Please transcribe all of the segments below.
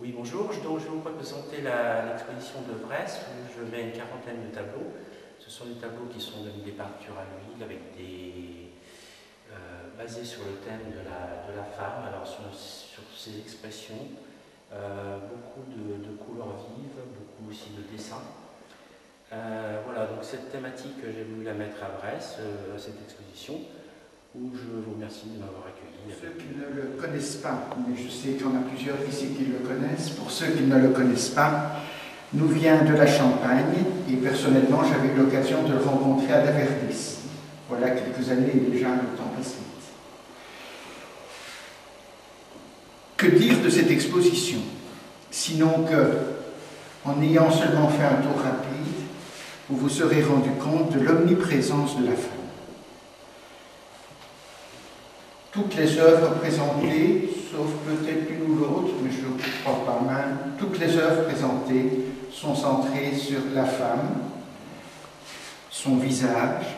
Oui, bonjour. Donc, je vais vous présenter l'exposition de Brest où je mets une quarantaine de tableaux. Ce sont des tableaux qui sont des peintures à l'huile avec basés sur le thème de la femme, alors sur ses expressions, beaucoup de couleurs vives, beaucoup aussi de dessins. Voilà, donc cette thématique, j'ai voulu la mettre à Brest, cette exposition, où je vous remercie de m'avoir accueilli. Ceux qui ne le connaissent pas, mais je sais qu'il y en a plusieurs ici qui le connaissent, pour ceux qui ne le connaissent pas, nous vient de la Champagne, et personnellement j'avais eu l'occasion de le rencontrer à Daverdis. Voilà quelques années et déjà le temps passe vite. Que dire de cette exposition? Sinon que, en ayant seulement fait un tour rapide, vous vous serez rendu compte de l'omniprésence de la femme. Toutes les œuvres présentées, sauf peut-être l'une ou l'autre, mais je ne crois pas même, toutes les œuvres présentées sont centrées sur la femme, son visage,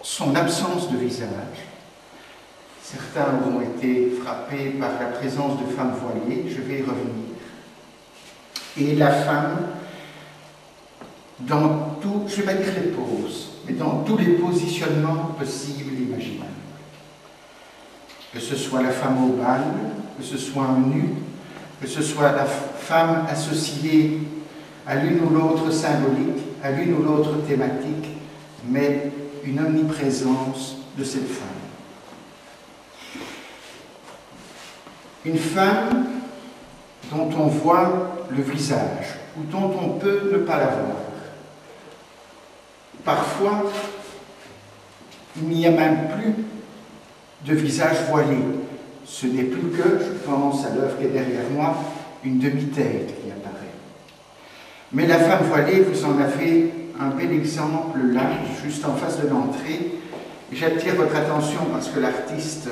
son absence de visage. Certains auront été frappés par la présence de femmes voilées, je vais y revenir. Et la femme, dans tout, je ne vais pas dire les poses, mais dans tous les positionnements possibles et imaginables. Que ce soit la femme au bal, que ce soit un nu, que ce soit la femme associée à l'une ou l'autre symbolique, à l'une ou l'autre thématique, mais une omniprésence de cette femme. Une femme dont on voit le visage, ou dont on peut ne pas la voir. Parfois, il n'y a même plus de visage voilé. Ce n'est plus que, je pense à l'œuvre qui est derrière moi, une demi-tête qui apparaît. Mais la femme voilée, vous en avez un bel exemple là, juste en face de l'entrée. J'attire votre attention parce que l'artiste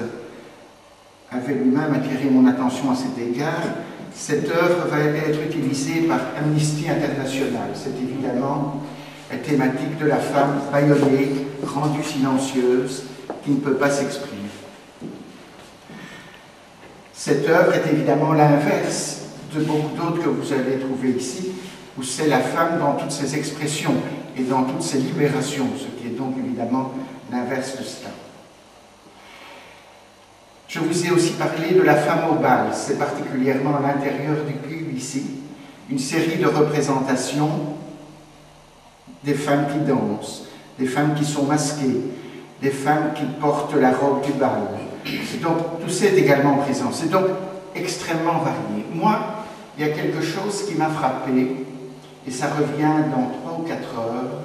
avait lui-même attiré mon attention à cet égard. Cette œuvre va être utilisée par Amnesty International. C'est évidemment la thématique de la femme bâillonnée, rendue silencieuse, qui ne peut pas s'exprimer. Cette œuvre est évidemment l'inverse de beaucoup d'autres que vous allez trouver ici, où c'est la femme dans toutes ses expressions et dans toutes ses libérations, ce qui est donc évidemment l'inverse de cela. Je vous ai aussi parlé de la femme au bal, c'est particulièrement à l'intérieur du cube ici, une série de représentations des femmes qui dansent, des femmes qui sont masquées, des femmes qui portent la robe du bal. Donc tout ça est également présent, c'est donc extrêmement varié. Moi, il y a quelque chose qui m'a frappé, et ça revient dans 3 ou 4 heures,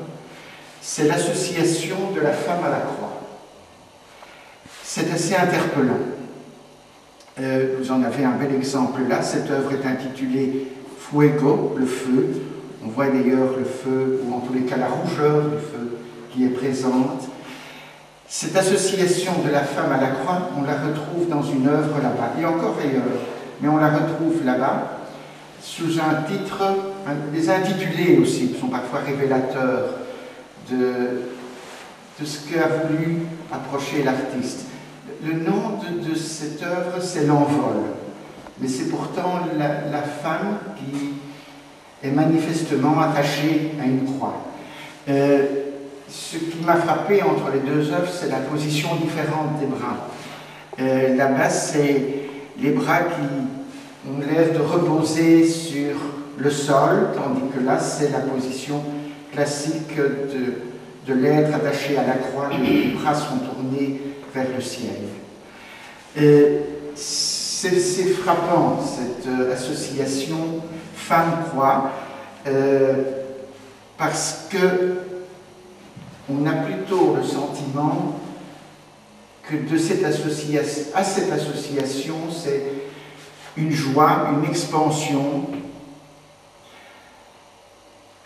c'est l'association de la femme à la croix. C'est assez interpellant. Vous en avez un bel exemple là, cette œuvre est intitulée Fuego, le feu. On voit d'ailleurs le feu, ou en tous les cas la rougeur du feu qui est présente. Cette association de la femme à la croix, on la retrouve dans une œuvre là-bas, et encore ailleurs, mais on la retrouve là-bas, sous un titre, des intitulés aussi, qui sont parfois révélateurs de ce qu'a voulu approcher l'artiste. Le nom de cette œuvre, c'est L'Envol, mais c'est pourtant la femme qui est manifestement attachée à une croix. Ce qui m'a frappé entre les deux œuvres, c'est la position différente des bras. Là-bas, c'est les bras qui ont l'air de reposer sur le sol, tandis que là, c'est la position classique de l'être attaché à la croix. Les bras sont tournés vers le ciel. C'est frappant, cette association femme-croix, parce que on a plutôt le sentiment que de cette association, c'est une joie, une expansion.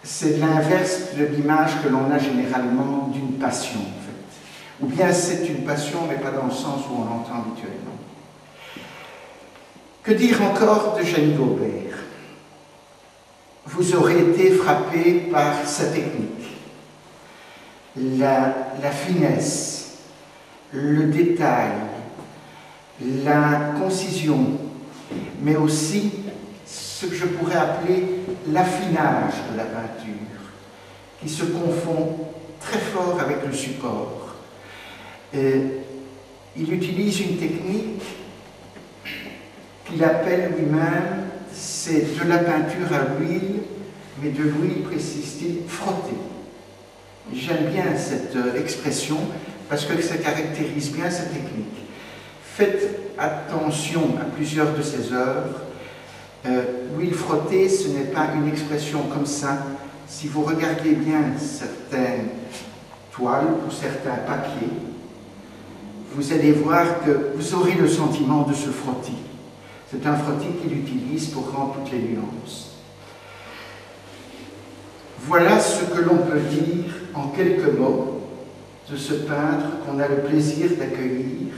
C'est l'inverse de l'image que l'on a généralement d'une passion, en fait. Ou bien c'est une passion, mais pas dans le sens où on l'entend habituellement. Que dire encore de Jenny Gaubert? Vous aurez été frappé par sa technique. La finesse, le détail, la concision, mais aussi ce que je pourrais appeler l'affinage de la peinture, qui se confond très fort avec le support. Il utilise une technique qu'il appelle lui-même, c'est de la peinture à l'huile, mais de l'huile, précise-t-il, frottée. J'aime bien cette expression parce que ça caractérise bien cette technique. Faites attention à plusieurs de ses œuvres. L'huile frottée, ce n'est pas une expression comme ça. Si vous regardez bien certaines toiles ou certains papiers, vous allez voir que vous aurez le sentiment de ce frottis. C'est un frottis qu'il utilise pour rendre toutes les nuances. Voilà ce que l'on peut dire en quelques mots de ce peintre qu'on a le plaisir d'accueillir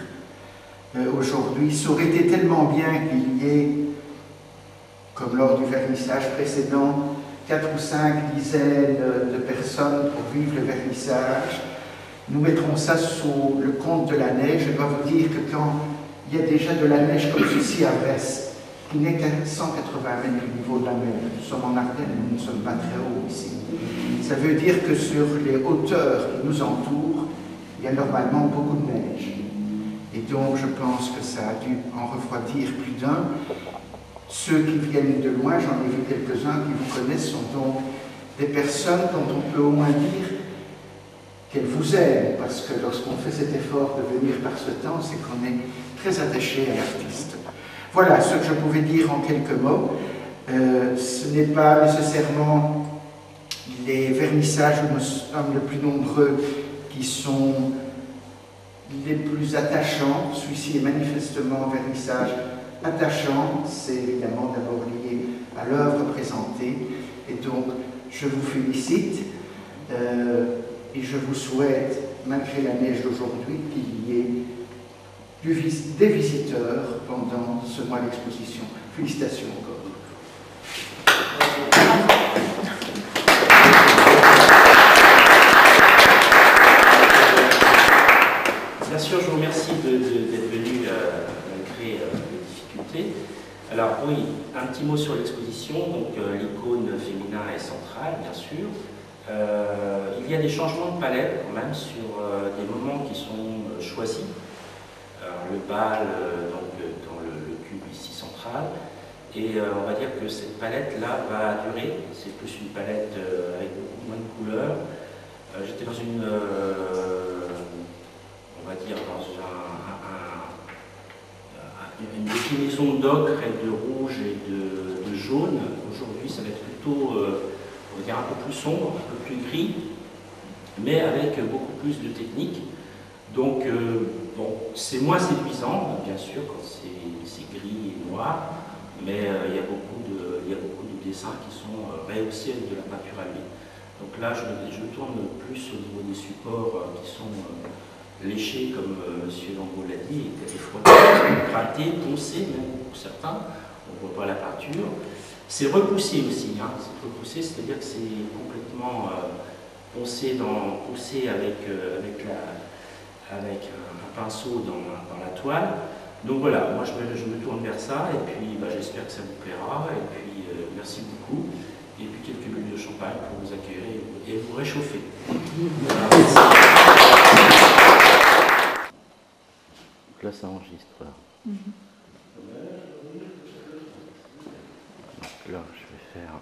aujourd'hui. Ça aurait été tellement bien qu'il y ait, comme lors du vernissage précédent, 4 ou 5 dizaines de personnes pour vivre le vernissage. Nous mettrons ça sous le compte de la neige. Je dois vous dire que quand il y a déjà de la neige comme ceci à Brest, qui n'est qu'à 180 mètres du niveau de la mer, nous sommes en Ardennes, nous ne sommes pas très haut ici. Ça veut dire que sur les hauteurs qui nous entourent, il y a normalement beaucoup de neige. Et donc je pense que ça a dû en refroidir plus d'un. Ceux qui viennent de loin, j'en ai vu quelques-uns qui vous connaissent, sont donc des personnes dont on peut au moins dire qu'elles vous aiment, parce que lorsqu'on fait cet effort de venir par ce temps, c'est qu'on est très attaché à l'artiste. Voilà ce que je pouvais dire en quelques mots. Ce n'est pas nécessairement les vernissages où nous sommes le plus nombreux qui sont les plus attachants. Celui-ci est manifestement un vernissage attachant. C'est évidemment d'abord lié à l'œuvre présentée. Et donc, je vous félicite et je vous souhaite, malgré la neige d'aujourd'hui, qu'il y ait des visiteurs pendant ce mois d'exposition. Félicitations encore. Bien sûr, je vous remercie d'être venu malgré les difficultés. Alors oui, un petit mot sur l'exposition. Donc l'icône féminin est centrale, bien sûr. Il y a des changements de palette quand même sur des moments qui sont choisis. Le bal donc, dans le cube ici central. Et on va dire que cette palette-là va durer. C'est plus une palette avec beaucoup moins de couleurs. J'étais dans une, on va dire, dans une déclinaison d'ocre et de rouge et de jaune. Aujourd'hui, ça va être plutôt, on va dire, un peu plus sombre, un peu plus gris, mais avec beaucoup plus de technique. Donc, bon, c'est moins séduisant, bien sûr, quand c'est gris et noir, mais il y a beaucoup de dessins qui sont réussis avec de la peinture à l'huile. Donc là, je tourne plus au niveau des supports qui sont léchés, comme M. Lambeau l'a dit, et des fois grattés, poncés, même pour certains, on ne voit pas la peinture. C'est repoussé aussi, hein. C'est repoussé, c'est-à-dire que c'est complètement poncé avec un pinceau dans la toile. Donc voilà, moi je me tourne vers ça et puis j'espère que ça vous plaira et puis merci beaucoup et puis quelques bulles de champagne pour vous accueillir et vous réchauffer. Voilà. Donc là ça enregistre. Là. Donc là je vais faire...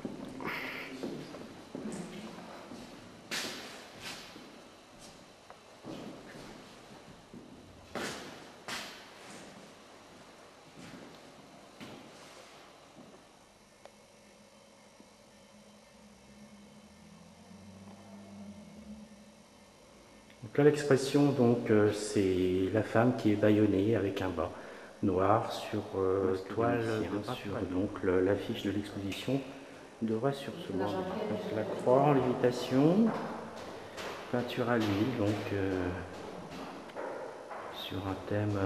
Donc là, l'expression, c'est la femme qui est bâillonnée avec un bas noir sur toile, sur donc l'affiche de l'exposition devrait sur ce bord. Donc la croix en lévitation, peinture à l'huile, donc sur un thème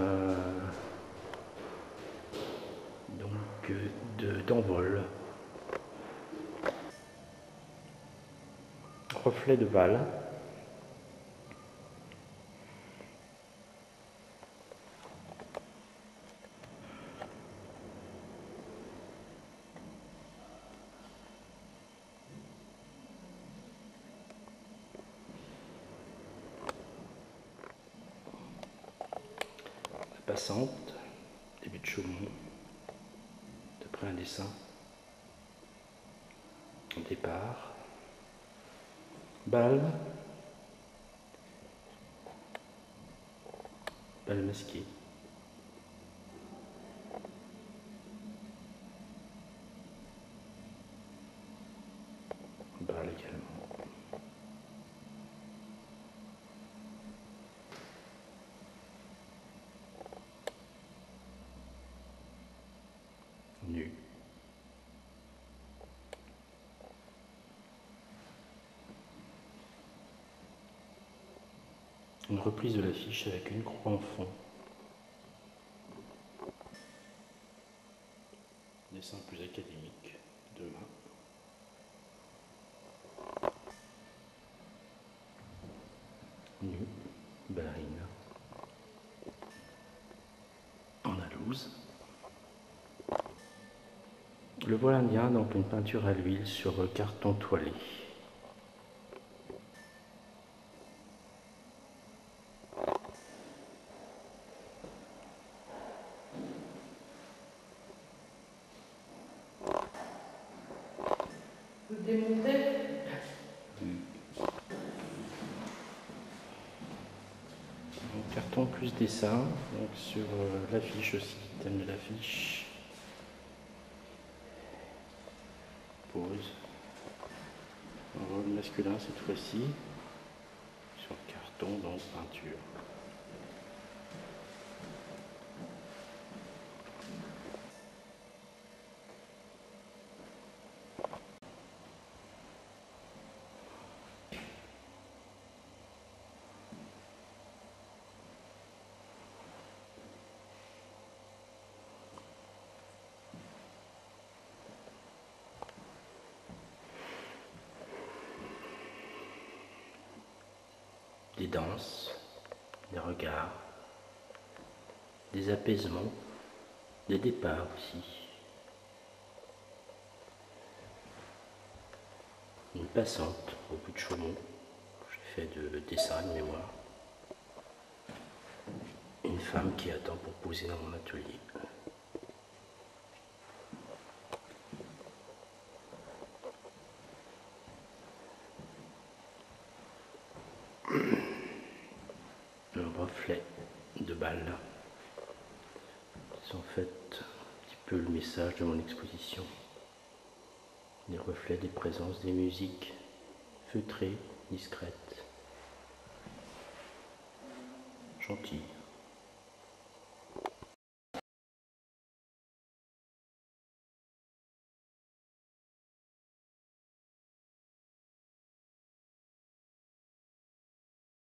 d'envol. Reflet de balle. passante, début de Chaumont, d'après un dessin, départ, bal masqué, bal également. Nu. Une reprise de l'affiche avec une croix en fond. Dessin plus académique, demain. Nu, ballerine. En alouse. Le voile indien, donc une peinture à l'huile sur carton toilé. Vous démontez? Carton plus dessin, donc sur l'affiche aussi, thème de l'affiche. Pose. Un rôle masculin cette fois-ci. Sur carton, donc peinture. Des danses, des regards, des apaisements, des départs aussi. Une passante au bout de Chaumont, j'ai fait de dessin de mémoire. Une femme qui attend pour poser dans mon atelier. Un reflet de balles. C'est en fait un petit peu le message de mon exposition. Les reflets des présences des musiques feutrées, discrètes, gentilles.